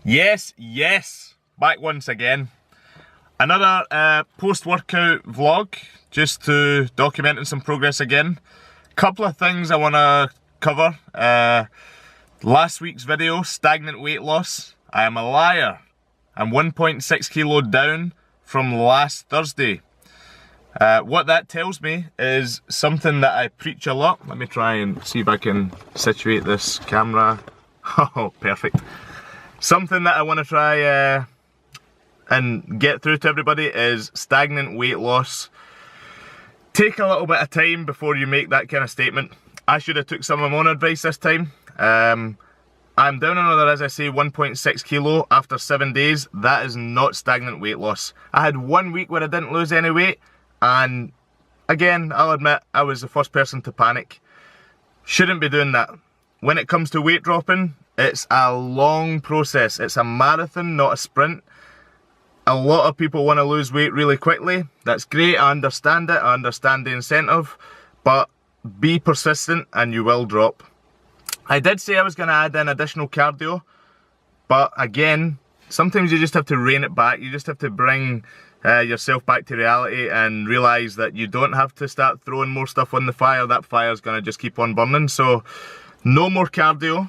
Yes, back once again. Another post-workout vlog, just to documenting some progress again. Couple of things I want to cover. Last week's video, stagnant weight loss. I am a liar. I'm 1.6 kilo down from last Thursday. What that tells me is something that I preach a lot. Let me try and see if I can situate this camera. Oh, perfect. Something that I want to try and get through to everybody is stagnant weight loss. Take a little bit of time before you make that kind of statement. I should have took some of my own advice this time. I'm down another, as I say, 1.6 kilo after 7 days. That is not stagnant weight loss. I had 1 week where I didn't lose any weight, and again, I'll admit, I was the first person to panic. Shouldn't be doing that. When it comes to weight dropping, it's a long process. It's a marathon, not a sprint. A lot of people want to lose weight really quickly. That's great, I understand it, I understand the incentive, but be persistent and you will drop. I did say I was going to add in additional cardio, but again, sometimes you just have to rein it back. You just have to bring yourself back to reality and realise that you don't have to start throwing more stuff on the fire. That fire's going to just keep on burning. So no more cardio,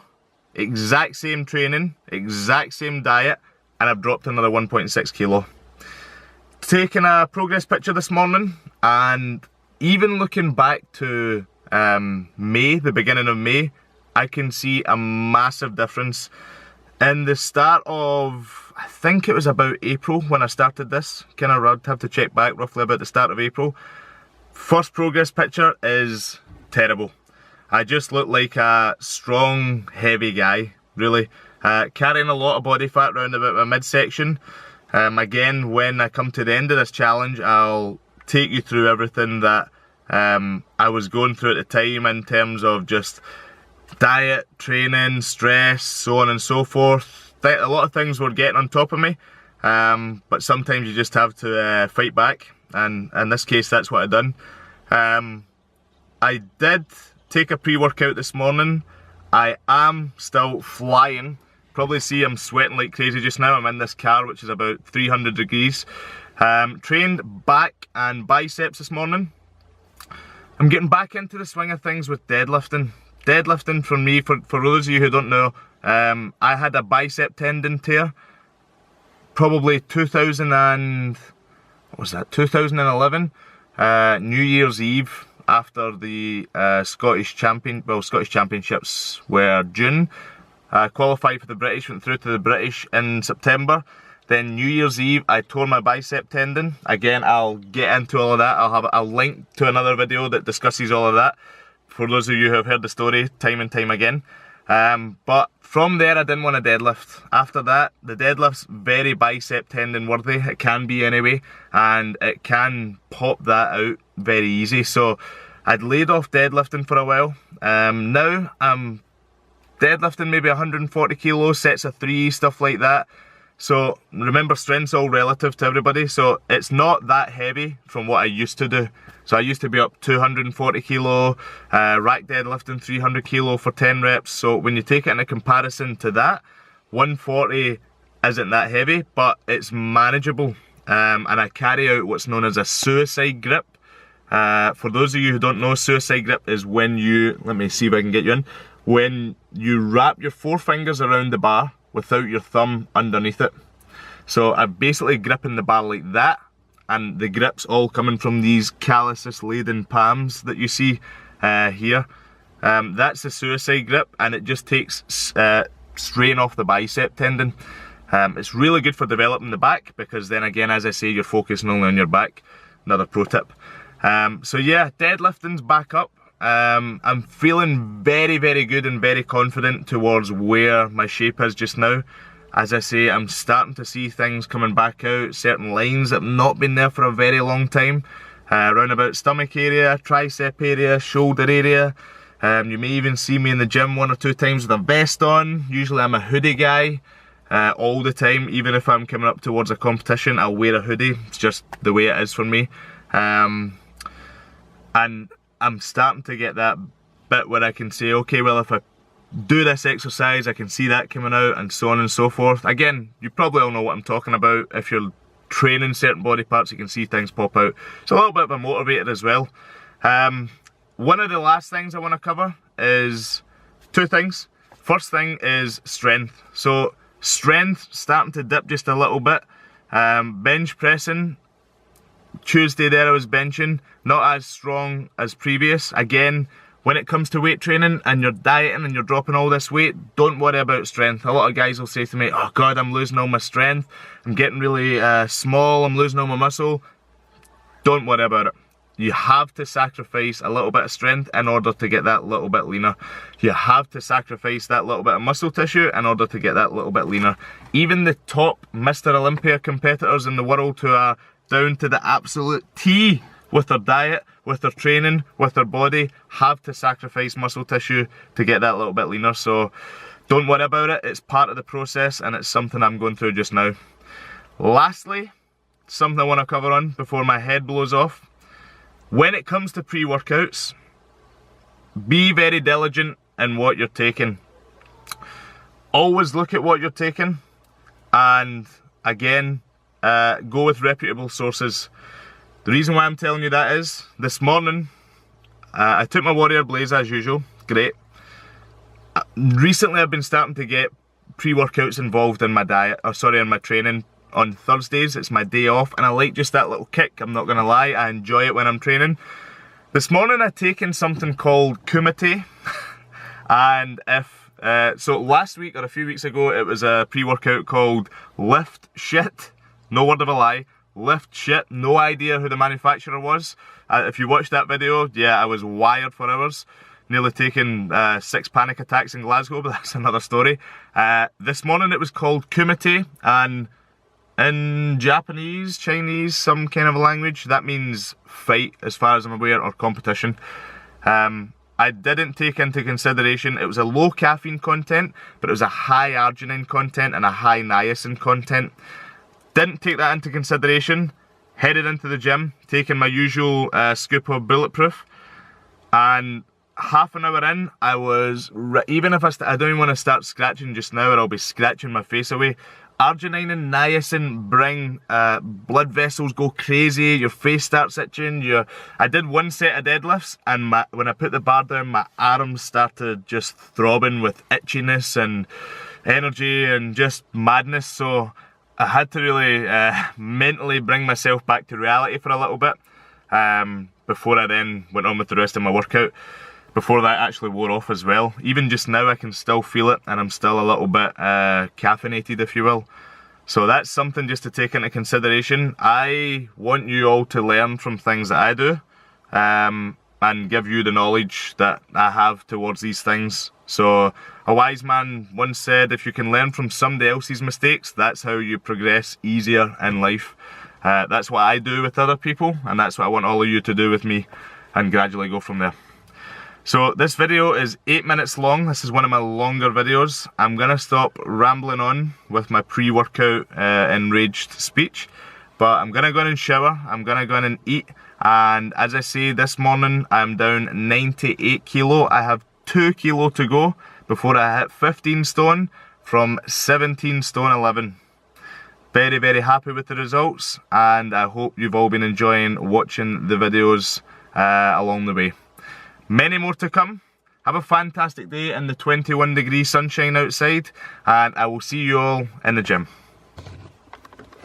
exact same training, exact same diet, and I've dropped another 1.6 kilo. Taking a progress picture this morning, and even looking back to May, the beginning of May, I can see a massive difference. In the start of, I think it was about April when I started this, kind of I'd have to check back, roughly about the start of April. First progress picture is terrible. I just look like a strong, heavy guy, really. Carrying a lot of body fat around about my midsection. Again, when I come to the end of this challenge, I'll take you through everything that I was going through at the time in terms of just diet, training, stress, so on and so forth. A lot of things were getting on top of me, but sometimes you just have to fight back, and in this case that's what I done. I did take a pre-workout this morning. I am still flying. Probably see I'm sweating like crazy just now. I'm in this car which is about 300 degrees. Trained back and biceps this morning. I'm getting back into the swing of things with deadlifting. Deadlifting for me, for those of you who don't know, I had a bicep tendon tear probably 2011, New Year's Eve, after the Scottish Championships were June. Qualified for the British, went through to the British in September. Then New Year's Eve, I tore my bicep tendon. Again, I'll get into all of that. I'll have a link to another video that discusses all of that, for those of you who have heard the story time and time again. But from there, I didn't want to deadlift. After that, the deadlift's very bicep tendon worthy. It can be anyway, and it can pop that out very easy. So I'd laid off deadlifting for a while. Now I'm deadlifting maybe 140 kilos, sets of 3, stuff like that. So remember, strength's all relative to everybody, so it's not that heavy from what I used to do. So I used to be up 240 kilo, rack deadlifting 300 kilo for 10 reps. So when you take it in a comparison to that, 140 isn't that heavy, but it's manageable. And I carry out what's known as a suicide grip. For those of you who don't know, suicide grip is when you, let me see if I can get you in, when you wrap your 4 fingers around the bar without your thumb underneath it. So I'm basically gripping the bar like that, and the grip's all coming from these calluses laden palms that you see here. That's the suicide grip, and it just takes strain off the bicep tendon. It's really good for developing the back, because then again, as I say, you're focusing only on your back. Another pro tip. So yeah, deadlifting's back up. I'm feeling very, very good and very confident towards where my shape is just now. As I say, I'm starting to see things coming back out, certain lines that have not been there for a very long time. Around about stomach area, tricep area, shoulder area. You may even see me in the gym 1 or 2 times with a vest on. Usually I'm a hoodie guy all the time. Even if I'm coming up towards a competition, I'll wear a hoodie. It's just the way it is for me. And I'm starting to get that bit where I can say, okay, well, if I do this exercise, I can see that coming out, and so on and so forth. Again, you probably all know what I'm talking about. If you're training certain body parts, you can see things pop out. It's a little bit of a motivator as well. One of the last things I want to cover is two things. First thing is strength. So strength starting to dip just a little bit. Bench pressing, Tuesday there I was benching, not as strong as previous. Again, when it comes to weight training and you're dieting and you're dropping all this weight, don't worry about strength. A lot of guys will say to me, oh God, I'm losing all my strength, I'm getting really small, I'm losing all my muscle. Don't worry about it. You have to sacrifice a little bit of strength in order to get that little bit leaner. You have to sacrifice that little bit of muscle tissue in order to get that little bit leaner. Even the top Mr. Olympia competitors in the world who are down to the absolute T with their diet, with their training, with their body, have to sacrifice muscle tissue to get that little bit leaner. So don't worry about it, it's part of the process and it's something I'm going through just now. Lastly, something I want to cover on before my head blows off. When it comes to pre-workouts, be very diligent in what you're taking. Always look at what you're taking, and again, go with reputable sources. The reason why I'm telling you that is, this morning, I took my Warrior Blaze as usual, great. Recently I've been starting to get pre-workouts involved in my diet, or sorry, in my training. On Thursdays, it's my day off, and I like just that little kick, I'm not going to lie, I enjoy it when I'm training. This morning I've taken something called Kumite, and so last week or a few weeks ago it was a pre-workout called Lift Shit, no word of a lie, Lift Shit, no idea who the manufacturer was. If you watched that video, yeah, I was wired for hours, nearly taking 6 panic attacks in Glasgow, but that's another story. This morning it was called Kumite, and in Japanese, Chinese, some kind of language, that means fight as far as I'm aware, or competition. I didn't take into consideration, it was a low caffeine content, but it was a high arginine content and a high niacin content. Didn't take that into consideration, headed into the gym, taking my usual scoop of Bulletproof, and half an hour in, I was, even if I don't even want to start scratching just now or I'll be scratching my face away. Arginine and niacin bring blood vessels go crazy, your face starts itching, I did one set of deadlifts, and when I put the bar down, my arms started just throbbing with itchiness and energy and just madness, so I had to really mentally bring myself back to reality for a little bit before I then went on with the rest of my workout. Before that actually wore off as well. Even just now I can still feel it, and I'm still a little bit caffeinated, if you will. So that's something just to take into consideration. I want you all to learn from things that I do, and give you the knowledge that I have towards these things. So a wise man once said, if you can learn from somebody else's mistakes, that's how you progress easier in life. That's what I do with other people, and that's what I want all of you to do with me, and gradually go from there. So this video is 8 minutes long. This is one of my longer videos. I'm going to stop rambling on with my pre-workout enraged speech, but I'm going to go in and shower, I'm going to go in and eat, and as I say, this morning I'm down 98 kilo. I have 2 kilo to go before I hit 15 stone from 17 stone 11. Very, very happy with the results, and I hope you've all been enjoying watching the videos along the way. Many more to come. Have a fantastic day in the 21-degree sunshine outside, and I will see you all in the gym.